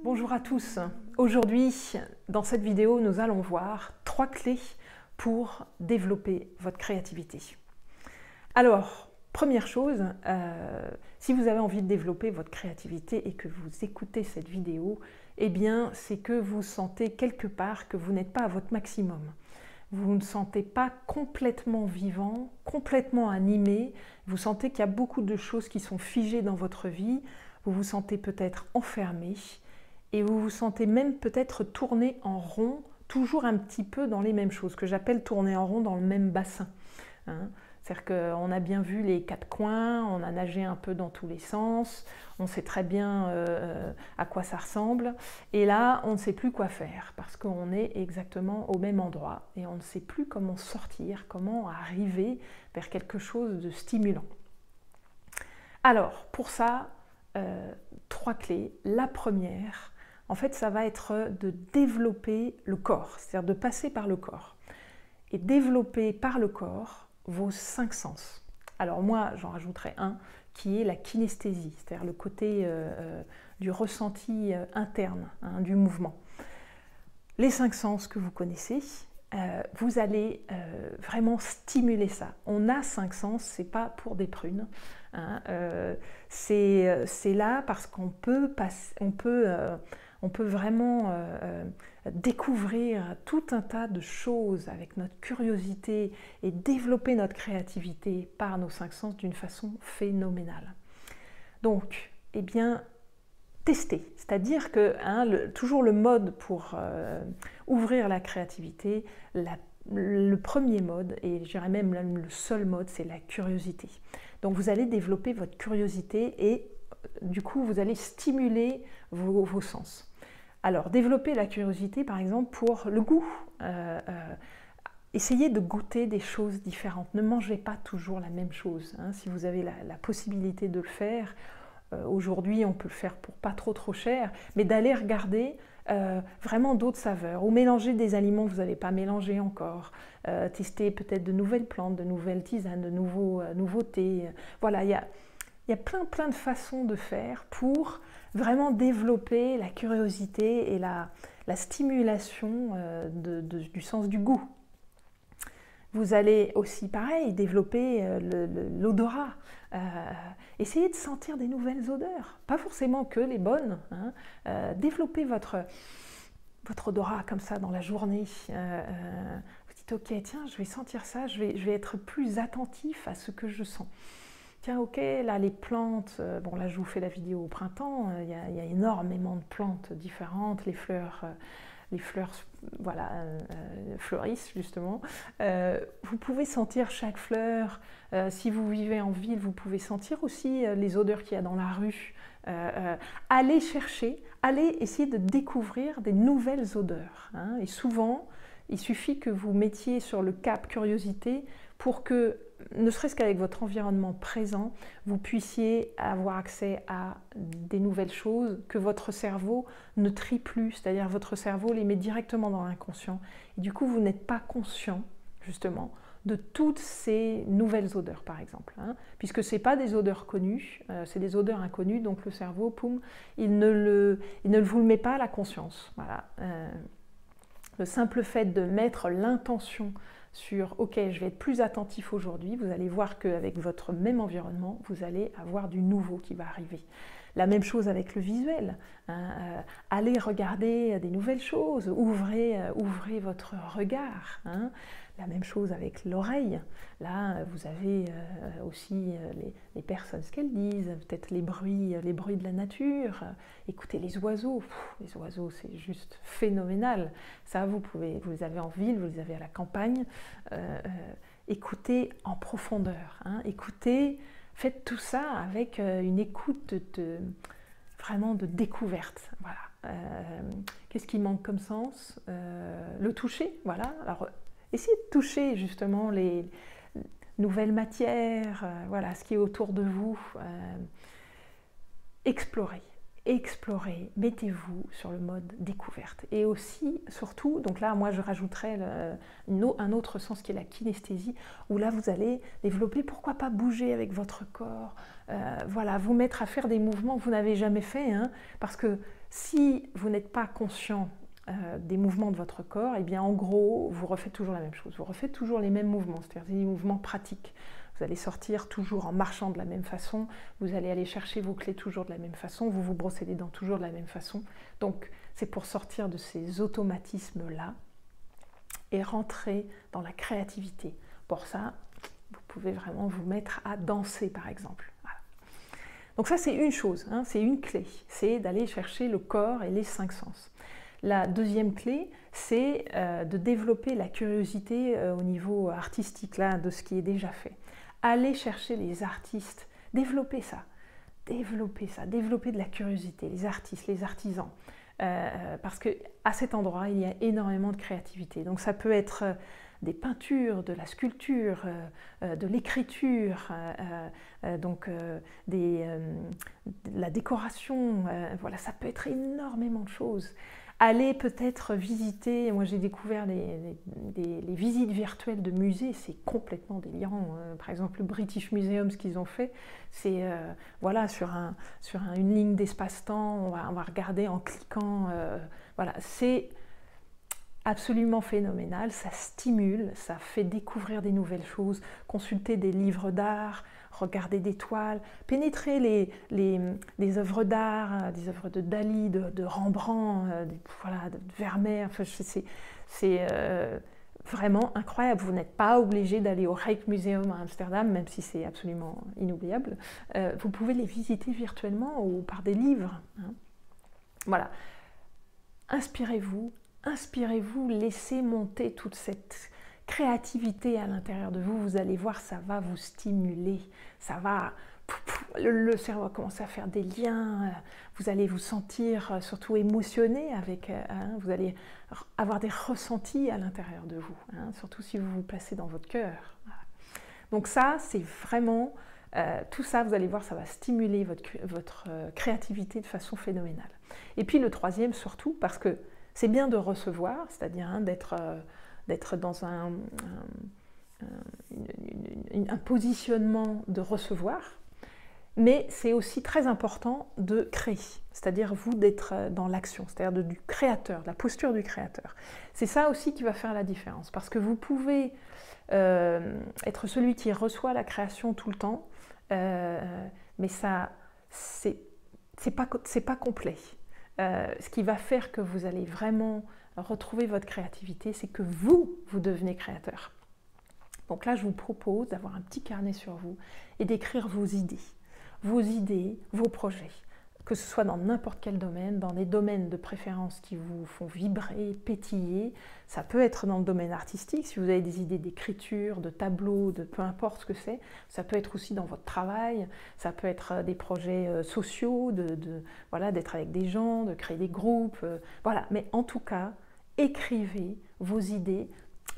Bonjour à tous. Aujourd'hui, dans cette vidéo, nous allons voir 3 clés pour développer votre créativité. Alors, première chose, si vous avez envie de développer votre créativité et que vous écoutez cette vidéo, eh bien, c'est que vous sentez quelque part que vous n'êtes pas à votre maximum. Vous ne sentez pas complètement vivant, complètement animé, vous sentez qu'il y a beaucoup de choses qui sont figées dans votre vie, vous vous sentez peut-être enfermé et vous vous sentez même peut-être tourner en rond, toujours un petit peu dans les mêmes choses, que j'appelle tourner en rond dans le même bassin. C'est-à-dire qu'on a bien vu les 4 coins, on a nagé un peu dans tous les sens, on sait très bien à quoi ça ressemble, et là on ne sait plus quoi faire, parce qu'on est exactement au même endroit, et on ne sait plus comment sortir, comment arriver vers quelque chose de stimulant. Alors, pour ça, 3 clés. La première, en fait, ça va être de développer le corps, c'est-à-dire de passer par le corps. Et développer par le corps vos 5 sens. Alors moi, j'en rajouterai un qui est la kinesthésie, c'est-à-dire le côté du ressenti interne, du mouvement. Les 5 sens que vous connaissez, vous allez vraiment stimuler ça. On a 5 sens, c'est pas pour des prunes. C'est là parce qu'on peut vraiment découvrir tout un tas de choses avec notre curiosité et développer notre créativité par nos 5 sens d'une façon phénoménale. Donc, eh bien, tester, c'est-à-dire que toujours le mode pour ouvrir la créativité, le premier mode, et je dirais même le seul mode, c'est la curiosité. Donc vous allez développer votre curiosité et du coup vous allez stimuler vos sens. Alors développer la curiosité par exemple pour le goût. Essayez de goûter des choses différentes. Ne mangez pas toujours la même chose. Si vous avez la possibilité de le faire, aujourd'hui on peut le faire pour pas trop cher, mais d'aller regarder vraiment d'autres saveurs, ou mélanger des aliments que vous n'avez pas mélangés encore, tester peut-être de nouvelles plantes, de nouvelles tisanes, de nouveaux thés. Voilà, il y a plein de façons de faire pour vraiment développer la curiosité et la stimulation du sens du goût. Vous allez aussi, pareil, développer l'odorat. Essayez de sentir des nouvelles odeurs, pas forcément que les bonnes. Développez votre odorat comme ça dans la journée. Vous dites, ok, tiens, je vais sentir ça, je vais être plus attentif à ce que je sens. Tiens, ok, là, les plantes, bon, là, je vous fais la vidéo au printemps, il y a énormément de plantes différentes, les fleurs voilà, fleurissent justement. Vous pouvez sentir chaque fleur. Si vous vivez en ville, vous pouvez sentir aussi les odeurs qu'il y a dans la rue. Allez chercher, allez essayer de découvrir des nouvelles odeurs. Et souvent, il suffit que vous mettiez sur le cap curiosité pour que, ne serait-ce qu'avec votre environnement présent, vous puissiez avoir accès à des nouvelles choses que votre cerveau ne trie plus, c'est-à-dire votre cerveau les met directement dans l'inconscient. Et du coup, vous n'êtes pas conscient, justement, de toutes ces nouvelles odeurs, par exemple. Puisque ce n'est pas des odeurs connues, c'est des odeurs inconnues, donc le cerveau, poum, il ne vous le met pas à la conscience. Voilà. Le simple fait de mettre l'intention sur « ok, je vais être plus attentif aujourd'hui », vous allez voir qu'avec votre même environnement, vous allez avoir du nouveau qui va arriver. La même chose avec le visuel. Allez regarder des nouvelles choses, ouvrez votre regard. La même chose avec l'oreille. Là, vous avez aussi les personnes, ce qu'elles disent, peut-être les bruits de la nature. Écoutez les oiseaux. Les oiseaux, c'est juste phénoménal. Ça, vous les avez en ville, vous les avez à la campagne. Écoutez en profondeur. Écoutez, faites tout ça avec une écoute vraiment de découverte. Voilà. Qu'est-ce qui manque comme sens? Le toucher, voilà. Alors, essayez de toucher justement les nouvelles matières, voilà, ce qui est autour de vous. Explorez. explorez, mettez-vous sur le mode découverte. Et aussi, surtout, donc là, moi je rajouterais un autre sens qui est la kinesthésie, où là vous allez développer, pourquoi pas bouger avec votre corps, voilà, vous mettre à faire des mouvements que vous n'avez jamais fait, hein, parce que si vous n'êtes pas conscient des mouvements de votre corps, et bien en gros, vous refaites toujours la même chose, vous refaites toujours les mêmes mouvements, c'est-à-dire des mouvements pratiques. Vous allez sortir toujours en marchant de la même façon, vous allez aller chercher vos clés toujours de la même façon, vous vous brossez les dents toujours de la même façon. Donc c'est pour sortir de ces automatismes-là et rentrer dans la créativité. Pour ça, vous pouvez vraiment vous mettre à danser par exemple. Voilà. Donc ça c'est une chose, hein, c'est une clé, c'est d'aller chercher le corps et les 5 sens. La deuxième clé, c'est de développer la curiosité au niveau artistique là, de ce qui est déjà fait. Allez chercher les artistes, développez de la curiosité, les artistes, les artisans. Parce qu'à cet endroit, il y a énormément de créativité. Donc ça peut être des peintures, de la sculpture, de l'écriture, la décoration, voilà, ça peut être énormément de choses. Allez peut-être visiter, moi j'ai découvert les visites virtuelles de musées, c'est complètement délirant. Par exemple le British Museum, ce qu'ils ont fait, c'est voilà, sur une ligne d'espace-temps, on va regarder en cliquant, voilà, c'est absolument phénoménal, ça stimule, ça fait découvrir des nouvelles choses, consulter des livres d'art, regarder des toiles, pénétrer les œuvres d'art, des œuvres de Dali, de Rembrandt, voilà, de Vermeer, enfin, c'est vraiment incroyable. Vous n'êtes pas obligé d'aller au Rijksmuseum à Amsterdam, même si c'est absolument inoubliable. Vous pouvez les visiter virtuellement ou par des livres. Hein. Voilà. Inspirez-vous, laissez monter toute cette créativité à l'intérieur de vous, vous allez voir, ça va vous stimuler, ça va, le cerveau va commencer à faire des liens, vous allez vous sentir surtout émotionné avec, vous allez avoir des ressentis à l'intérieur de vous, hein, surtout si vous vous placez dans votre cœur. Voilà. Donc ça, c'est vraiment, tout ça, vous allez voir, ça va stimuler votre créativité de façon phénoménale. Et puis le troisième, surtout, parce que c'est bien de recevoir, c'est-à-dire hein, d'être dans un positionnement de recevoir, mais c'est aussi très important de créer, c'est-à-dire vous d'être dans l'action, c'est-à-dire du créateur, de la posture du créateur. C'est ça aussi qui va faire la différence, parce que vous pouvez être celui qui reçoit la création tout le temps, mais ça, c'est pas complet. Ce qui va faire que vous allez vraiment retrouver votre créativité, c'est que vous devenez créateur. Donc là, je vous propose d'avoir un petit carnet sur vous et d'écrire vos idées, vos projets, que ce soit dans n'importe quel domaine, dans des domaines de préférence qui vous font vibrer, pétiller. Ça peut être dans le domaine artistique, si vous avez des idées d'écriture, de tableaux, de peu importe ce que c'est. Ça peut être aussi dans votre travail, ça peut être des projets sociaux, voilà, d'être avec des gens, de créer des groupes. Voilà, mais en tout cas, écrivez vos idées.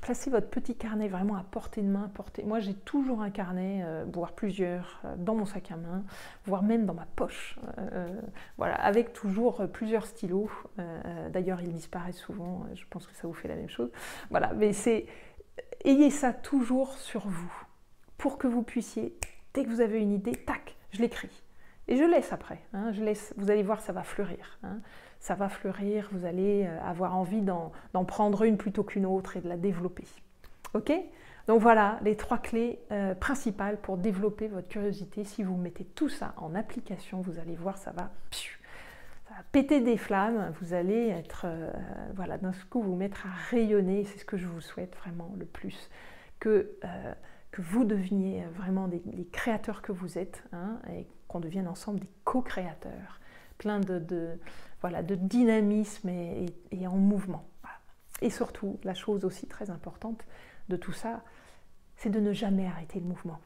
Placez votre petit carnet vraiment à portée de main. Moi, j'ai toujours un carnet, voire plusieurs, dans mon sac à main, voire même dans ma poche. Voilà, avec toujours plusieurs stylos. D'ailleurs, ils disparaissent souvent. Je pense que ça vous fait la même chose. Voilà, mais ayez ça toujours sur vous, pour que vous puissiez, dès que vous avez une idée, tac, je l'écris. Et je laisse après. Hein, vous allez voir, ça va fleurir. Hein. Ça va fleurir, vous allez avoir envie d'en prendre une plutôt qu'une autre et de la développer. Ok? Donc voilà les 3 clés principales pour développer votre curiosité. Si vous mettez tout ça en application, vous allez voir, ça va péter des flammes. Vous allez être, voilà, d'un coup, vous mettre à rayonner. C'est ce que je vous souhaite vraiment le plus. Que vous deveniez vraiment les créateurs que vous êtes, hein, et qu'on devienne ensemble des co-créateurs. Plein voilà, de dynamisme et en mouvement. Voilà. Et surtout, la chose aussi très importante de tout ça, c'est de ne jamais arrêter le mouvement.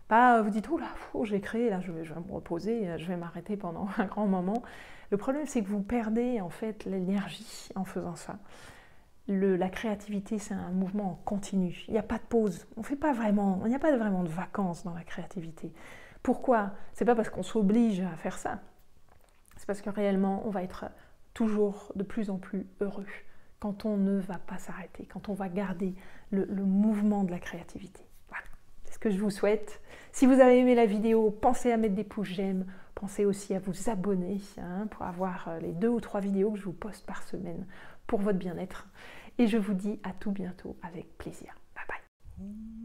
Pas vous dites, oh là, j'ai créé, là, je vais me reposer, je vais m'arrêter pendant un grand moment. Le problème, c'est que vous perdez en fait l'énergie en faisant ça. La créativité, c'est un mouvement en continu. Il n'y a pas de pause. Il n'y a pas vraiment de vacances dans la créativité. Pourquoi? C'est pas parce qu'on s'oblige à faire ça. C'est parce que réellement, on va être toujours de plus en plus heureux quand on ne va pas s'arrêter, quand on va garder le mouvement de la créativité. Voilà, c'est ce que je vous souhaite. Si vous avez aimé la vidéo, pensez à mettre des pouces j'aime, pensez aussi à vous abonner pour avoir les 2 ou 3 vidéos que je vous poste par semaine pour votre bien-être. Et je vous dis à tout bientôt avec plaisir. Bye bye.